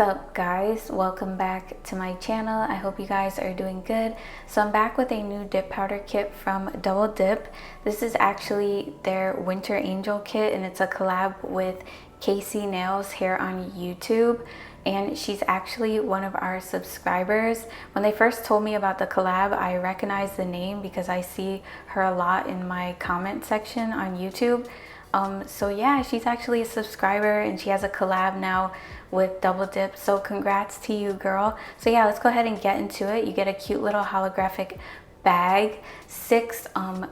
up guys, welcome back to my channel. I hope you guys are doing good. So I'm back with a new dip powder kit from DoubleDip. This is actually their Winter Angel kit and it's a collab with KCNails here on YouTube, and she's actually one of our subscribers. When they first told me about the collab, I recognized the name because I see her a lot in my comment section on YouTube. So yeah, she's actually a subscriber and she has a collab now with DoubleDip, so congrats to you, girl. So yeah, let's go ahead and get into it. You get a cute little holographic bag, 6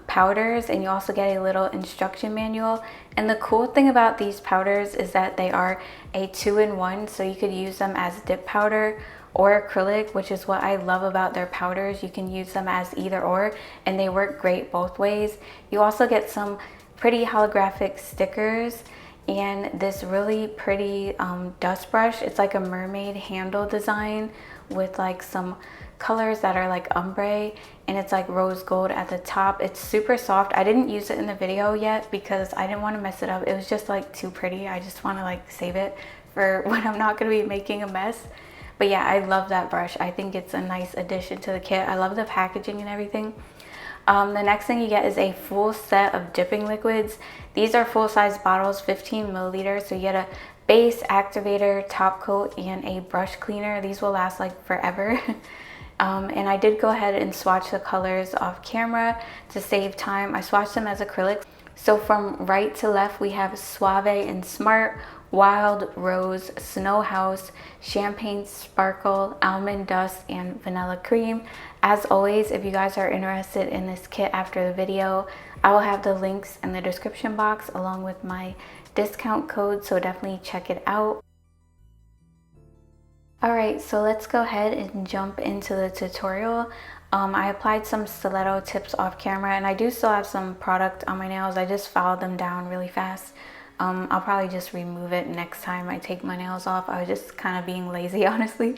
powders, and you also get a little instruction manual. And the cool thing about these powders is that they are a 2-in-1, so you could use them as dip powder or acrylic, which is what I love about their powders. You can use them as either or and they work great both ways. You also get some pretty holographic stickers and this really pretty dust brush. It's like a mermaid handle design with like some colors that are like ombre, and it's like rose gold at the top. It's super soft. I didn't use it in the video yet because I didn't want to mess it up. It was just like too pretty. I just want to like save it for when I'm not going to be making a mess. But yeah, I love that brush. I think it's a nice addition to the kit. I love the packaging and everything. The next thing you get is a full set of dipping liquids. These are full-size bottles, 15 milliliters. So you get a base, activator, top coat, and a brush cleaner. These will last like forever. And I did go ahead and swatch the colors off camera to save time. I swatched them as acrylics. So from right to left, we have Suave and Smart, Wild Rose, Snow House, Champagne Sparkle, Almond Dust, and Vanilla Cream. As always, if you guys are interested in this kit after the video, I will have the links in the description box along with my discount code, so definitely check it out. Alright, so let's go ahead and jump into the tutorial. I applied some stiletto tips off camera and I do still have some product on my nails. I just filed them down really fast. I'll probably just remove it next time I take my nails off. I was just kind of being lazy, honestly.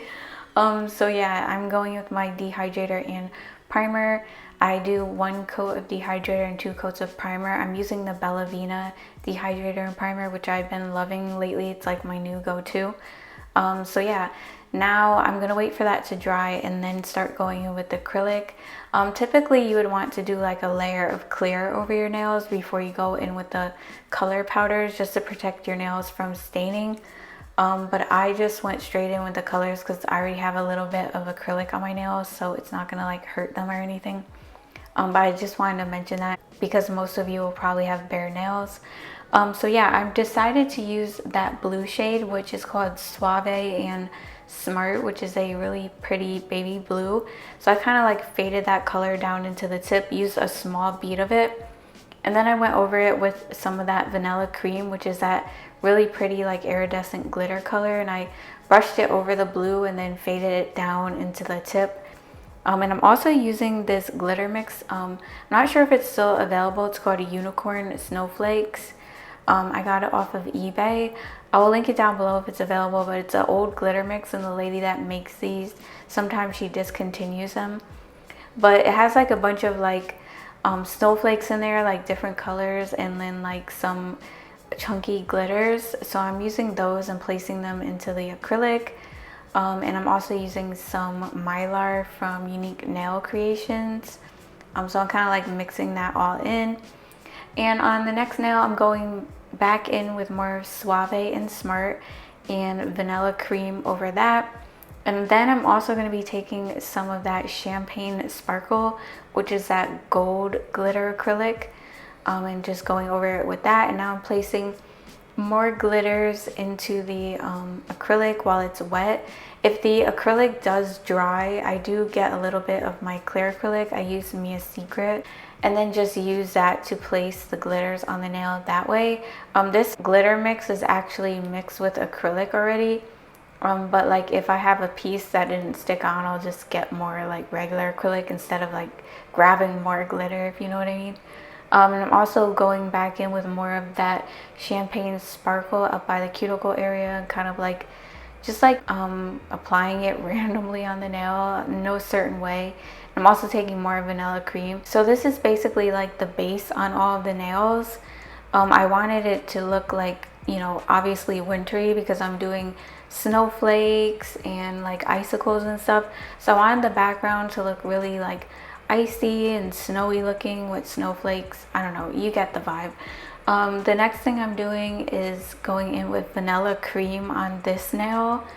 So yeah, I'm going with my dehydrator and primer. I do 1 coat of dehydrator and 2 coats of primer. I'm using the Bella Vena dehydrator and primer, which I've been loving lately. It's like my new go-to. So yeah, now I'm gonna wait for that to dry and then start going in with acrylic. Typically you would want to do like a layer of clear over your nails before you go in with the color powders, just to protect your nails from staining. But I just went straight in with the colors because I already have a little bit of acrylic on my nails, so it's not gonna like hurt them or anything. But I just wanted to mention that because most of you will probably have bare nails. So yeah, I've decided to use that blue shade, which is called Suave and Smart, which is a really pretty baby blue. So I kind of like faded that color down into the tip, used a small bead of it, and then I went over it with some of that Vanilla Cream, which is that really pretty like iridescent glitter color, and I brushed it over the blue and then faded it down into the tip. And I'm also using this glitter mix. I'm not sure if it's still available. It's called a Unicorn Snowflakes. I got it off of eBay. I will link it down below if it's available, but it's an old glitter mix and the lady that makes these, sometimes she discontinues them. But it has like a bunch of like snowflakes in there, like different colors, and then like some chunky glitters. So I'm using those and placing them into the acrylic. And I'm also using some Mylar from Unique Nail Creations. So I'm kind of like mixing that all in. And on the next nail, I'm going back in with more Suave and Smart and Vanilla Cream over that. And then I'm also going to be taking some of that Champagne Sparkle, which is that gold glitter acrylic, and just going over it with that. And now I'm placing more glitters into the acrylic while it's wet. If the acrylic does dry, I do get a little bit of my clear acrylic. I use Mia's Secret, and then just use that to place the glitters on the nail that way. This glitter mix is actually mixed with acrylic already. But like if I have a piece that didn't stick on, I'll just get more like regular acrylic instead of like grabbing more glitter, if you know what I mean. And I'm also going back in with more of that Champagne Sparkle up by the cuticle area, and kind of like just like applying it randomly on the nail, no certain way. I'm also taking more Vanilla Cream. So this is basically like the base on all of the nails. I wanted it to look like, you know, obviously wintry because I'm doing snowflakes and like icicles and stuff. So I wanted the background to look really like icy and snowy looking with snowflakes. I don't know, you get the vibe. The next thing I'm doing is going in with vanilla cream on this nail.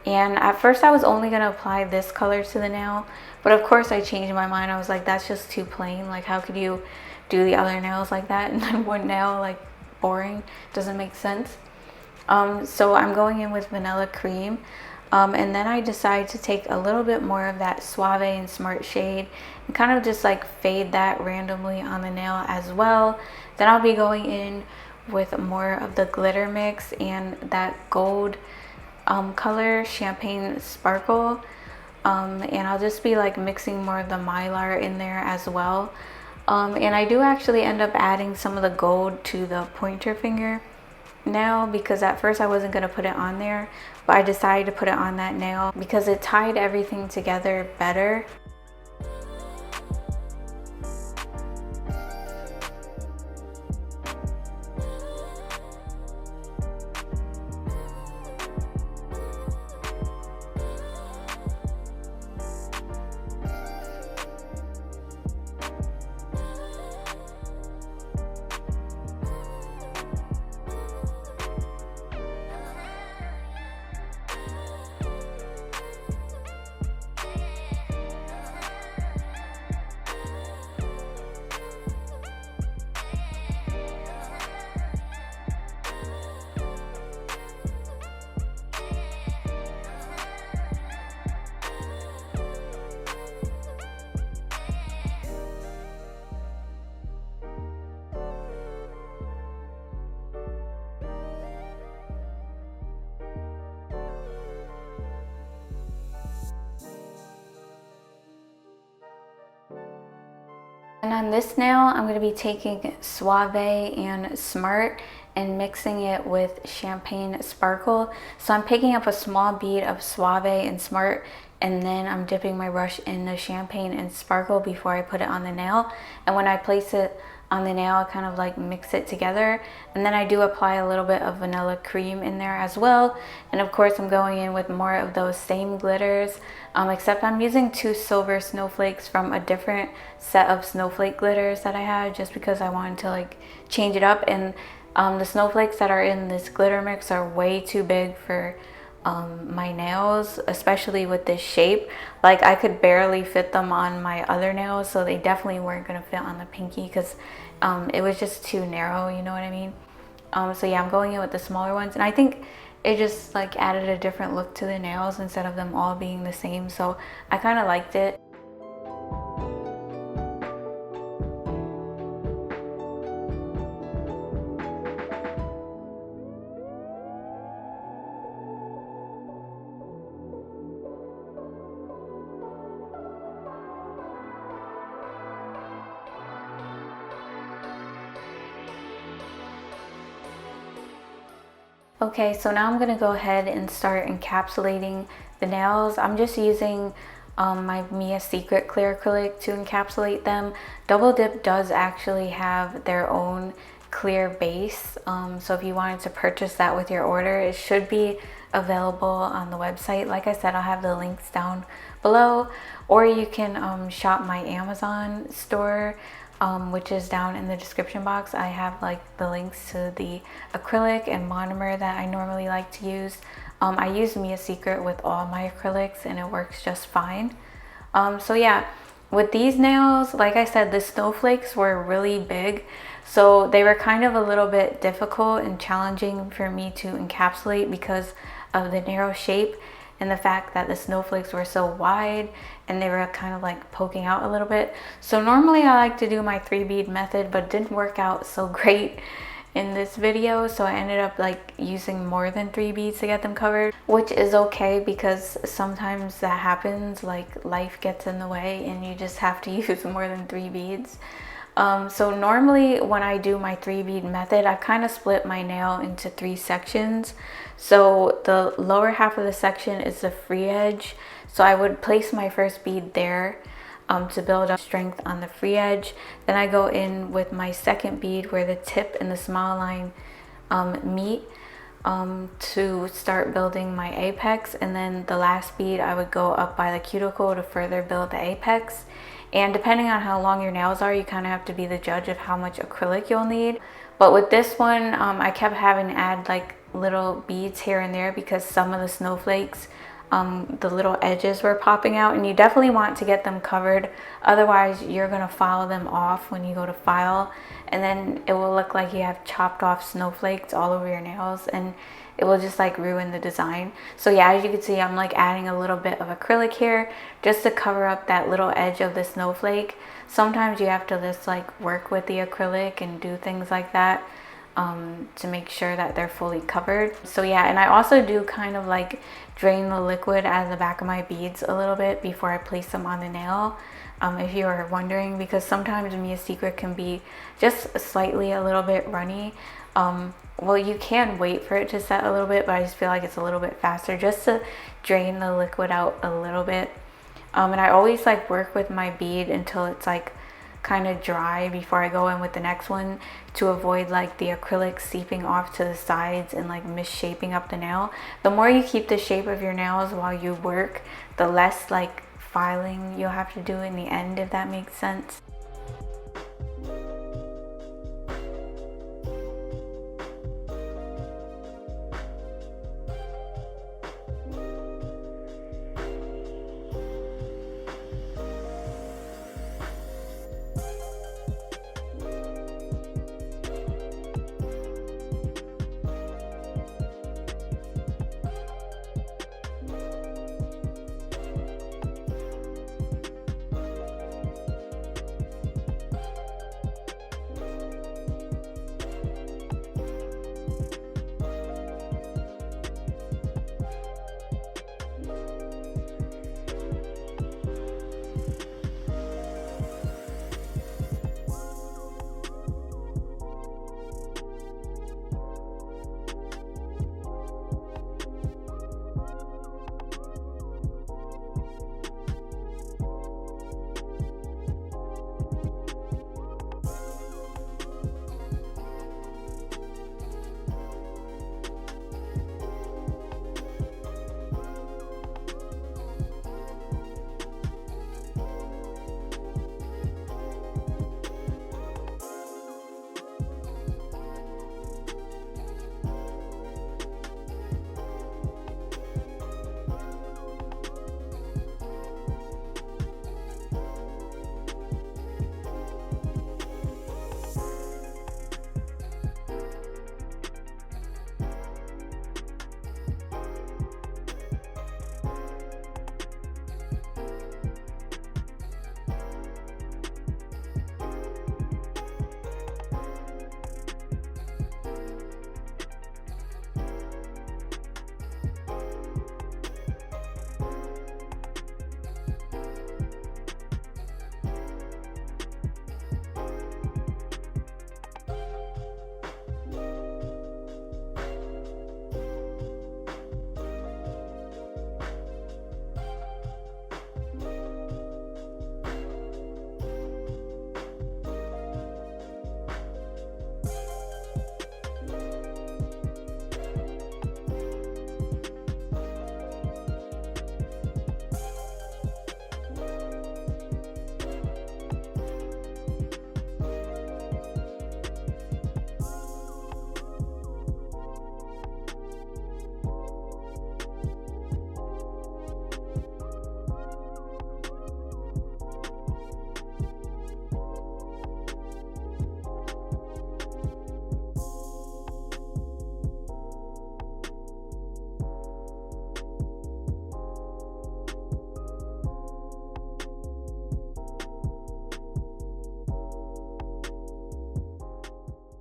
And at first I was only going to apply this color to the nail, but of course I changed my mind. I was like, that's just too plain. Like, how could you do the other nails like that and then one nail like boring? Doesn't make sense. So I'm going in with vanilla cream. And then I decided to take a little bit more of that Suave and Smart shade and kind of just like fade that randomly on the nail as well. Then I'll be going in with more of the glitter mix and that gold color, Champagne Sparkle. And I'll just be like mixing more of the Mylar in there as well. And I do actually end up adding some of the gold to the pointer finger nail, because at first I wasn't going to put it on there, but I decided to put it on that nail because it tied everything together better. And on this nail, I'm going to be taking Suave and Smart and mixing it with Champagne Sparkle. So I'm picking up a small bead of Suave and Smart, and then I'm dipping my brush in the Champagne and Sparkle before I put it on the nail. And when I place it on the nail, I kind of like mix it together, and then I do apply a little bit of vanilla cream in there as well. And of course I'm going in with more of those same glitters, except I'm using 2 silver snowflakes from a different set of snowflake glitters that I had, just because I wanted to like change it up. And the snowflakes that are in this glitter mix are way too big for my nails, especially with this shape. Like, I could barely fit them on my other nails, so they definitely weren't gonna fit on the pinky because it was just too narrow, you know what I mean? So yeah, I'm going in with the smaller ones, and I think it just like added a different look to the nails instead of them all being the same, so I kind of liked it. Okay, so now I'm gonna go ahead and start encapsulating the nails. I'm just using my Mia Secret clear acrylic to encapsulate them. DoubleDip does actually have their own clear base, so if you wanted to purchase that with your order, it should be available on the website. Like I said, I'll have the links down below, or you can shop my Amazon store, which is down in the description box. I have like the links to the acrylic and monomer that I normally like to use. I use Mia Secret with all my acrylics and it works just fine. So yeah, with these nails, like I said, the snowflakes were really big, so they were kind of a little bit difficult and challenging for me to encapsulate because of the narrow shape and the fact that the snowflakes were so wide and they were kind of like poking out a little bit. So normally I like to do my 3 bead method, but it didn't work out so great in this video, so I ended up like using more than 3 beads to get them covered, which is okay because sometimes that happens, like life gets in the way and you just have to use more than 3 beads. So normally when I do my 3 bead method, I kind of split my nail into 3 sections. So the lower half of the section is the free edge, so I would place my first bead there to build up strength on the free edge. Then I go in with my second bead where the tip and the smile line meet, to start building my apex, and then the last bead I would go up by the cuticle to further build the apex. And depending on how long your nails are, you kind of have to be the judge of how much acrylic you'll need. But with this one, I kept having to add like little beads here and there because some of the snowflakes, the little edges were popping out, and you definitely want to get them covered. Otherwise, you're gonna file them off when you go to file, and then it will look like you have chopped off snowflakes all over your nails, and it will just like ruin the design. So yeah, as you can see, I'm like adding a little bit of acrylic here just to cover up that little edge of the snowflake. Sometimes you have to just like work with the acrylic and do things like that to make sure that they're fully covered. So yeah, and I also do kind of like drain the liquid out of the back of my beads a little bit before I place them on the nail. If you are wondering, because sometimes Mia's Secret can be just slightly a little bit runny. Well, you can wait for it to set a little bit, but I just feel like it's a little bit faster just to drain the liquid out a little bit. And I always like work with my bead until it's like kind of dry before I go in with the next one, to avoid like the acrylic seeping off to the sides and like misshaping up the nail. The more you keep the shape of your nails while you work, the less like filing you'll have to do in the end, if that makes sense.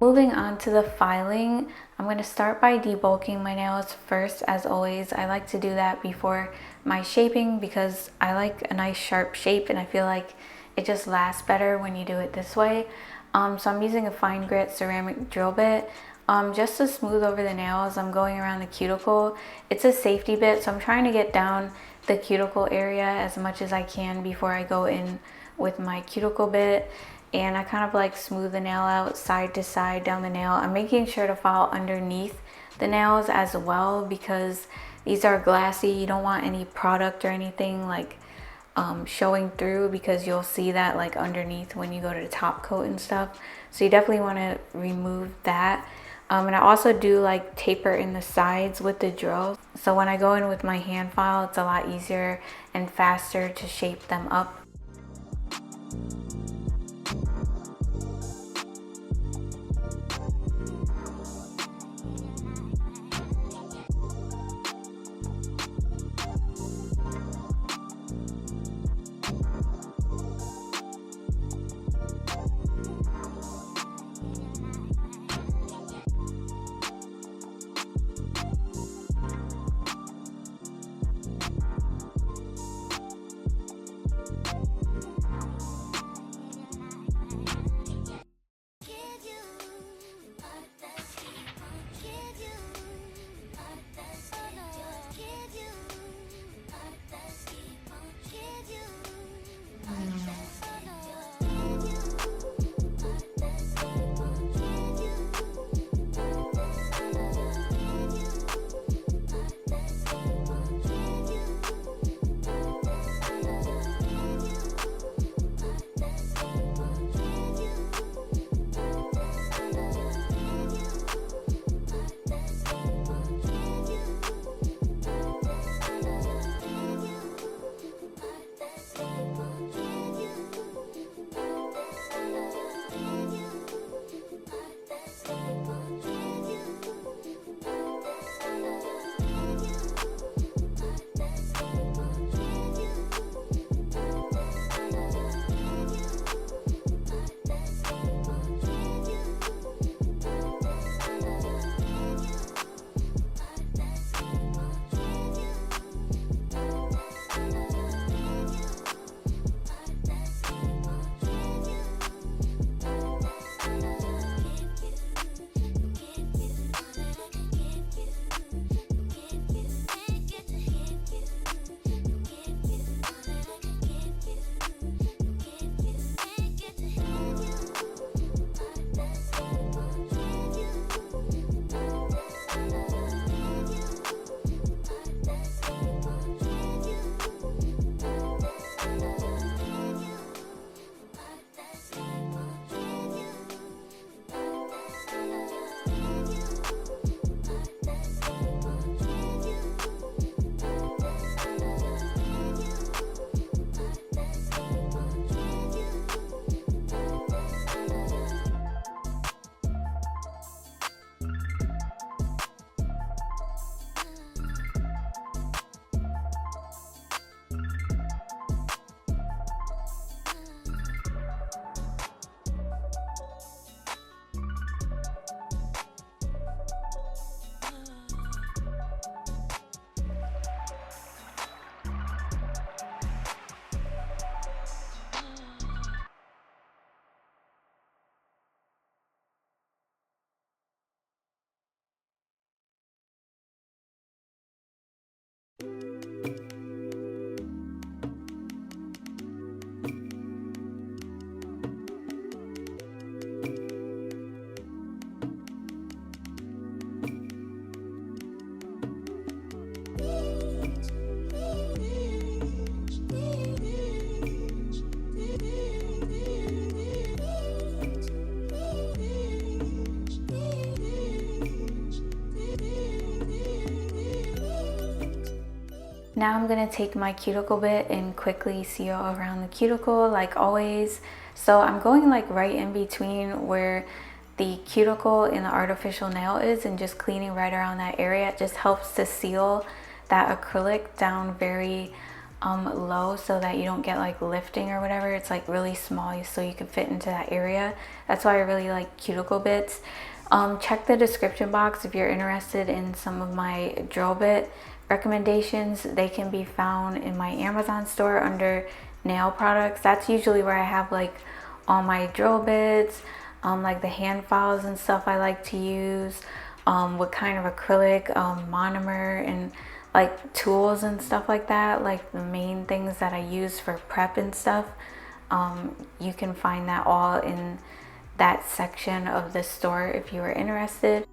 Moving on to the filing, I'm going to start by debulking my nails first. As always, I like to do that before my shaping because I like a nice sharp shape, and I feel like it just lasts better when you do it this way. So I'm using a fine grit ceramic drill bit just to smooth over the nails. I'm going around the cuticle. It's a safety bit, so I'm trying to get down the cuticle area as much as I can before I go in with my cuticle bit. And I kind of like smooth the nail out side to side down the nail. I'm making sure to file underneath the nails as well, because these are glassy. You don't want any product or anything like showing through, because you'll see that like underneath when you go to the top coat and stuff. So you definitely want to remove that. And I also do like taper in the sides with the drill. So when I go in with my hand file, it's a lot easier and faster to shape them up. Now I'm gonna take my cuticle bit and quickly seal around the cuticle like always. So I'm going like right in between where the cuticle and the artificial nail is, and just cleaning right around that area. It just helps to seal that acrylic down very low, so that you don't get like lifting or whatever. It's like really small so you can fit into that area. That's why I really like cuticle bits. Check the description box if you're interested in some of my drill bit recommendations. They can be found in my Amazon store under nail products. That's usually where I have like all my drill bits, like the hand files and stuff I like to use, what kind of acrylic, monomer, and like tools and stuff like that, like the main things that I use for prep and stuff. You can find that all in that section of the store if you are interested.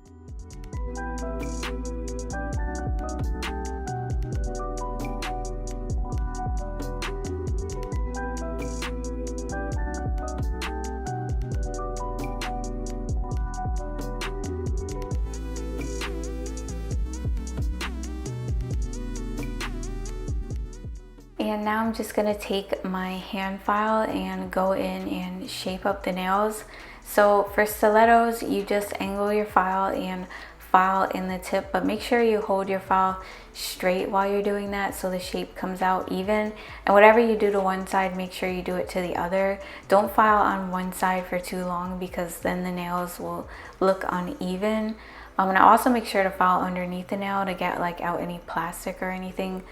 And now I'm just gonna take my hand file and go in and shape up the nails. So for stilettos, you just angle your file and file in the tip, but make sure you hold your file straight while you're doing that so the shape comes out even. And whatever you do to one side, make sure you do it to the other. Don't file on one side for too long because then the nails will look uneven. And I also make sure to file underneath the nail to get like out any plastic or anything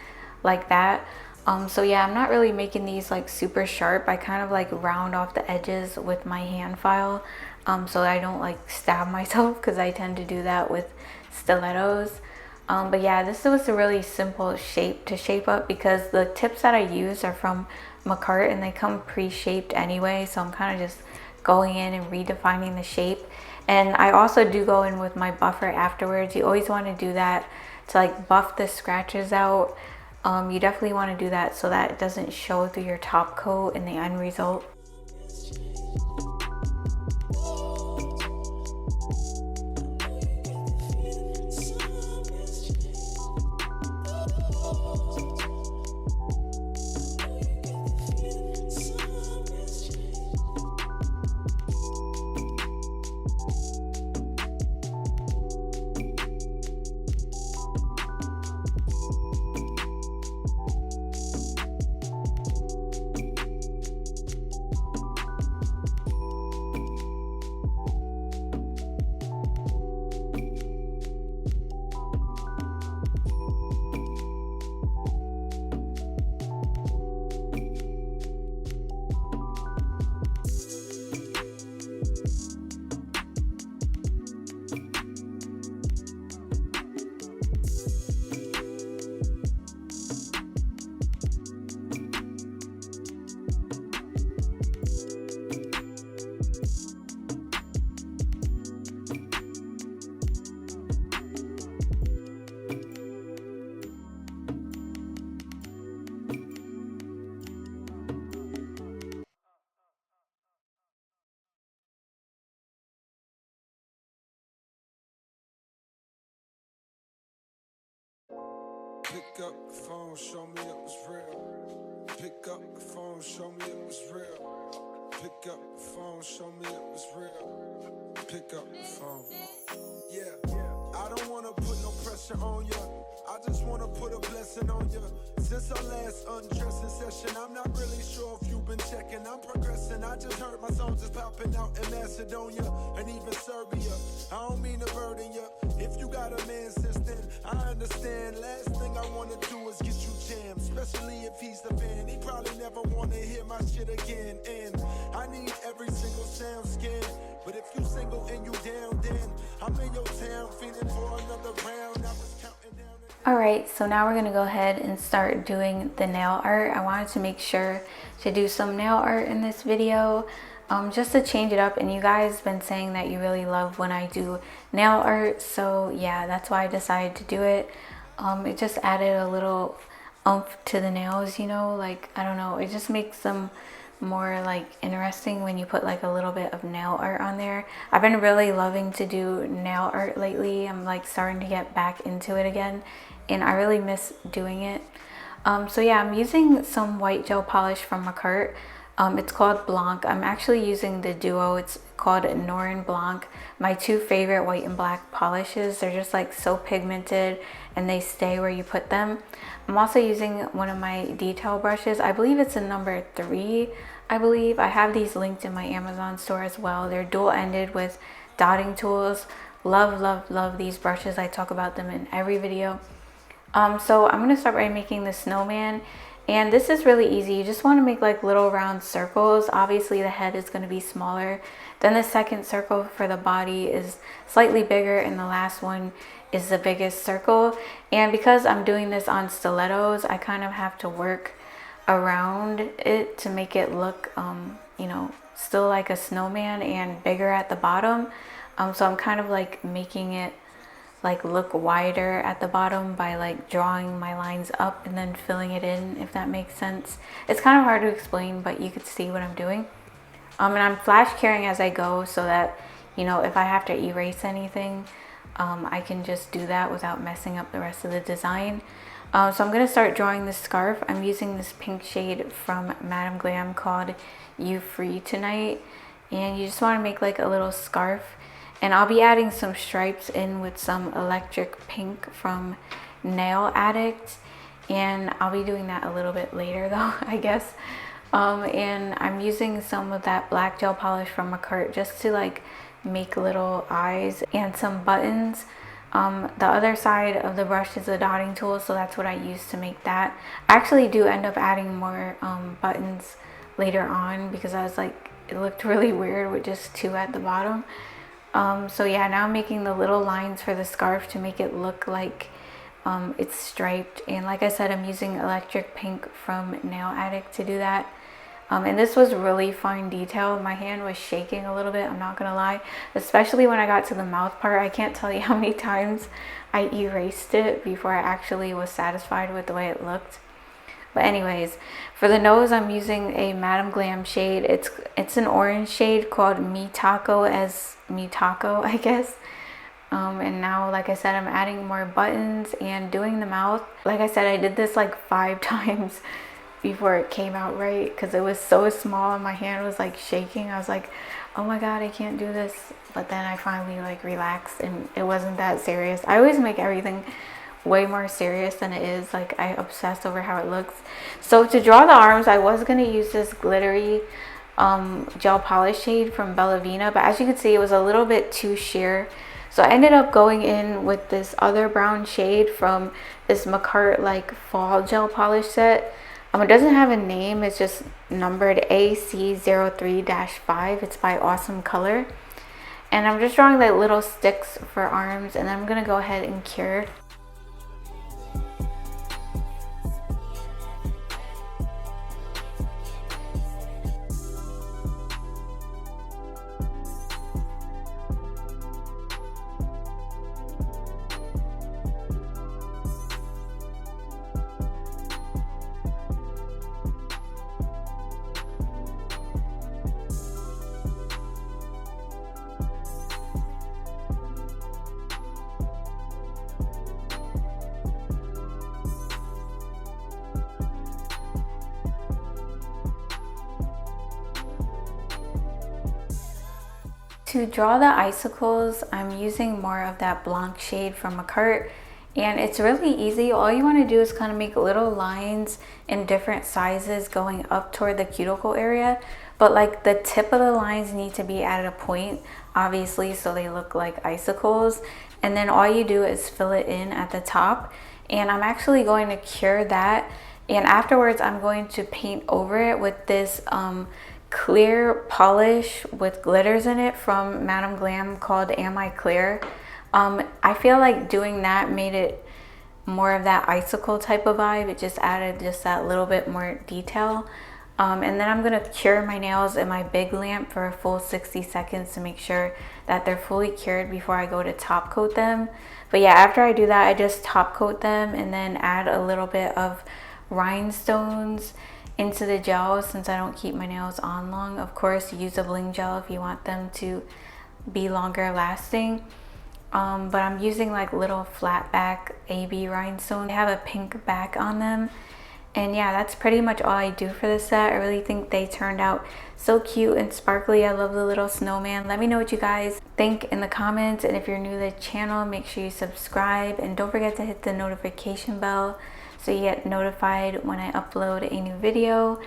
like that. So yeah, I'm not really making these like super sharp. I kind of like round off the edges with my hand file so that I don't like stab myself, because I tend to do that with stilettos. But yeah, this was a really simple shape to shape up because the tips that I use are from McCart and they come pre-shaped anyway. So I'm kind of just going in and redefining the shape. And I also do go in with my buffer afterwards. You always want to do that to like buff the scratches out. You definitely want to do that so that it doesn't show through your top coat in the end result. Pick up the phone, show me it was real. Pick up the phone, show me it was real. Pick up the phone, show me it was real. Pick up the phone. Yeah, I don't wanna put no pressure on ya. I just wanna put a blessing on ya. Since our last undressing session, I'm not really sure if you've been checking. I'm progressing. I just heard my songs is popping out in Macedonia and even Serbia. I don't mean to burden ya. If you got a man since then, I understand. Last thing I wanna do is get you jammed, especially if he's the fan. He probably never wanna hear my shit again. And I need every single sound scan. But if you single and you down, then I'm in your town feeling for another round. I was counting down. Alright, so now we're going to go ahead and start doing the nail art. I wanted to make sure to do some nail art in this video just to change it up, and you guys have been saying that you really love when I do nail art, so yeah, that's why I decided to do it. It just added a little oomph to the nails, you know, like, I don't know, it just makes them more like interesting when you put like a little bit of nail art on there. I've been really loving to do nail art lately. I'm like starting to get back into it again and I really miss doing it. So yeah, I'm using some white gel polish from McCart. It's called Blanc. I'm actually using the duo. It's called Nior and Blanc. My two favorite white and black polishes. They're just like so pigmented and they stay where you put them. I'm also using one of my detail brushes. I believe it's a number 3. I believe I have these linked in my Amazon store as well. They're dual-ended with dotting tools. Love, love, love these brushes. I talk about them in every video. So I'm going to start by making the snowman. And this is really easy. You just want to make like little round circles. Obviously the head is going to be smaller. Then the second circle for the body is slightly bigger and the last one is the biggest circle. And because I'm doing this on stilettos, I kind of have to work around it to make it look, you know, still like a snowman and bigger at the bottom. So I'm kind of like making it like look wider at the bottom by like drawing my lines up and then filling it in, if that makes sense. It's kind of hard to explain, but you could see what I'm doing. And I'm flash carrying as I go so that, you know, if I have to erase anything, I can just do that without messing up the rest of the design. So I'm going to start drawing the scarf. I'm using this pink shade from Madame Glam called You Free tonight. And you just want to make like a little scarf. And I'll be adding some stripes in with some electric pink from Nail Addict. And I'll be doing that a little bit later though, I guess. And I'm using some of that black gel polish from a cart just to like make little eyes and some buttons. The other side of the brush is a dotting tool, so that's what I use to make that. I actually do end up adding more buttons later on because I was like, it looked really weird with just 2 at the bottom. So yeah, now I'm making the little lines for the scarf to make it look like it's striped. And like I said, I'm using electric pink from Nail Addict to do that. And this was really fine detail. My hand was shaking a little bit, I'm not gonna lie, especially when I got to the mouth part. I can't tell you how many times I erased it before I actually was satisfied with the way it looked. But anyways, for the nose, I'm using a Madame Glam shade. It's an orange shade called Me Taco, as Me Taco, I guess. And now, like I said, I'm adding more buttons and doing the mouth. Like I said, I did this like 5 times before it came out right because it was so small and my hand was like shaking. I was like, oh my god, I can't do this. But then I finally like relaxed and it wasn't that serious. I always make everything way more serious than it is. Like, I obsess over how it looks. So to draw the arms, I was going to use this glittery gel polish shade from Bellavina, but as you can see, it was a little bit too sheer. So I ended up going in with this other brown shade from this McCart like fall gel polish set. It doesn't have a name, it's just numbered AC03-5. It's by Awesome Color. And I'm just drawing like little sticks for arms, and then I'm gonna go ahead and cure. To draw the icicles, I'm using more of that Blanc shade from a cart, and it's really easy. All you want to do is kind of make little lines in different sizes going up toward the cuticle area, but like the tip of the lines need to be at a point, obviously, so they look like icicles. And then all you do is fill it in at the top, and I'm actually going to cure that, and afterwards I'm going to paint over it with this clear polish with glitters in it from Madame Glam called Am I Clear. I feel like doing that made it more of that icicle type of vibe. It just added just that little bit more detail. And then I'm gonna cure my nails in my big lamp for a full 60 seconds to make sure that they're fully cured before I go to top coat them. But yeah, after I do that, I just top coat them and then add a little bit of rhinestones into the gel since I don't keep my nails on long. Of course, use a bling gel if you want them to be longer lasting. But I'm using like little flat back AB rhinestones. They have a pink back on them. And yeah, that's pretty much all I do for this set. I really think they turned out so cute and sparkly. I love the little snowman. Let me know what you guys think in the comments. And if you're new to the channel, make sure you subscribe. And don't forget to hit the notification bell so you get notified when I upload a new video.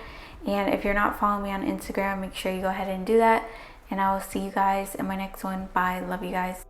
And if you're not following me on Instagram, make sure you go ahead and do that. And I will see you guys in my next one. Bye. Love you guys.